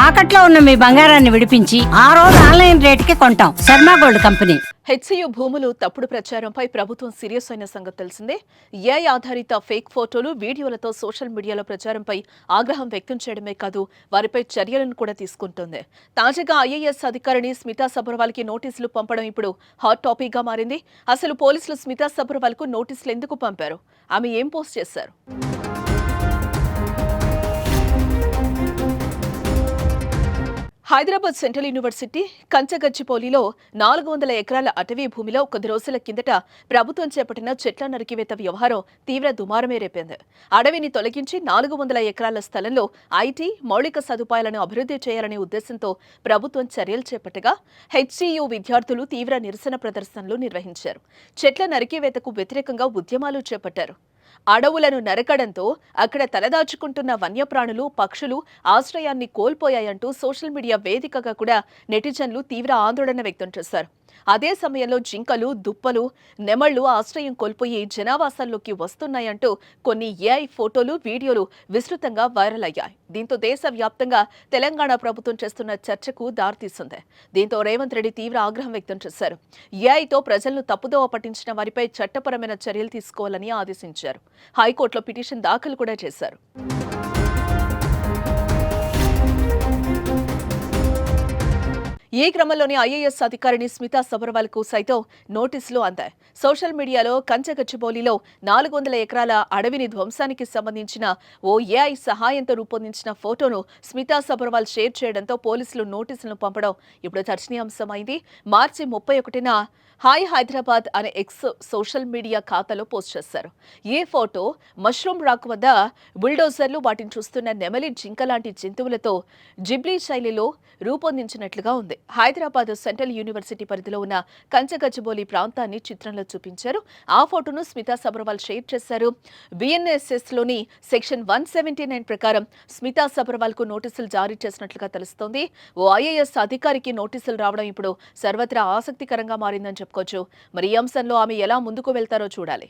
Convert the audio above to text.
తాకట్లో ఉన్న మీ బంగారాన్ని విడిపించి ఆ రోజు ఆన్లైన్ రేటుకి కొంటాం. Sharma gold company. హెచ్సియు భూములు తప్పుడు ప్రచారంపై ప్రభుత్వం సీరియస్ అయిన సంగతి తెలిసిందే. ఏఐ ఆధారిత ఫేక్ ఫోటోలు, వీడియోలతో సోషల్ మీడియాలో ప్రచారంపై ఆగ్రహం వ్యక్తం చేయడమే కాదు, వారిపై చర్యలను కూడా తీసుకుంటోంది. తాజాగా ఐఏఎస్ అధికారిని స్మితా సబర్వాల్కి నోటీసులు పంపడం ఇప్పుడు హాట్ టాపిక్ గా మారింది. అసలు పోలీసులు స్మితా సబర్వాల్కు నోటీసులు ఎందుకు పంపారు? ఆమె ఏం పోస్ట్ చేశారు? హైదరాబాద్ సెంట్రల్ యూనివర్సిటీ కంచగచ్చిపోలిలో 400 ఎకరాల అటవీ భూమిలో కొద్ది రోజుల కిందట ప్రభుత్వం చేపట్టిన చెట్ల నరికివేత వ్యవహారం తీవ్ర దుమారమే రేపింది. అడవిని తొలగించి 400 ఎకరాల స్థలంలో ఐటీ, మౌలిక సదుపాయాలను అభివృద్ధి చేయాలనే ఉద్దేశంతో ప్రభుత్వం చర్యలు చేపట్టగా హెచ్సియు విద్యార్థులు తీవ్ర నిరసన ప్రదర్శనలు నిర్వహించారు. చెట్ల నరికివేతకు వ్యతిరేకంగా ఉద్యమాలు చేపట్టారు. అడవులను నరకడంతో అక్కడ తలదాచుకుంటున్న వన్యప్రాణులు, పక్షులు ఆశ్రయాన్ని కోల్పోయాయంటూ సోషల్ మీడియా వేదికగా కూడా నెటిజన్లు తీవ్ర ఆందోళన వ్యక్తం చేశారు. అదే సమయంలో జింకలు, దుప్పలు, నెమళ్లు ఆశ్రయం కోల్పోయి జనావాసాల్లోకి వస్తున్నాయంటూ కొన్ని ఏఐ ఫోటోలు, వీడియోలు విస్తృతంగా వైరల్ అయ్యాయి. దీంతో దేశవ్యాప్తంగా తెలంగాణ ప్రభుత్వం చేస్తున్న చర్చకు దారితీసింది. దీంతో రేవంత్ రెడ్డి తీవ్ర ఆగ్రహం వ్యక్తం చేశారు. ఏఐతో ప్రజలను తప్పుదోవ పట్టించిన వారిపై చట్టపరమైన చర్యలు తీసుకోవాలని ఆదేశించారు. హైకోర్టులో పిటిషన్ దాఖలు కూడా చేశారు. ఈ క్రమంలోనే ఐఏఎస్ అధికారిని స్మితా సబర్వాల్కు సైతం నోటీసులు అందాయి. సోషల్ మీడియాలో కంచగచ్చిబౌలిలో 400 ఎకరాల అడవిని ధ్వంసానికి సంబంధించిన ఓ ఏఐ సహాయంతో రూపొందించిన ఫోటోను స్మితా సబర్వాల్ షేర్ చేయడంతో పోలీసులు నోటీసులను పంపడం ఇప్పుడు చర్చనీయాంశమైంది. మార్చి 31న హాయ్ హైదరాబాద్ అనే ఎక్స్ సోషల్ మీడియా ఖాతాలో పోస్ట్ చేశారు. ఈ ఫోటో మష్రూమ్ రాక్ వద్ద బుల్డోజర్లు వాటిని చూస్తున్న నెమలి, జింక లాంటి జంతువులతో జిబ్లీ శైలిలో రూపొందించినట్లుగా ఉంది. హైదరాబాద్ సెంట్రల్ యూనివర్సిటీ పరిధిలో ఉన్న కంచగచ్చిబౌలి ప్రాంతాన్ని చిత్రంలో చూపించారు. ఆ ఫోటోను స్మితా సబర్వాల్ షేర్ చేశారు. బిఎన్ఎస్ఎస్ లోని సెక్షన్ 179 ప్రకారం స్మితా సబర్వాల్ కు నోటీసులు జారీ చేసినట్లుగా తెలుస్తోంది. ఓ ఐఏఎస్ అధికారికి నోటీసులు రావడం ఇప్పుడు సర్వత్రా ఆసక్తికరంగా మారిందని చెప్పుకోవచ్చు. మరి ఈ అంశంలో ఆమె ఎలా ముందుకు వెళ్తారో చూడాలి.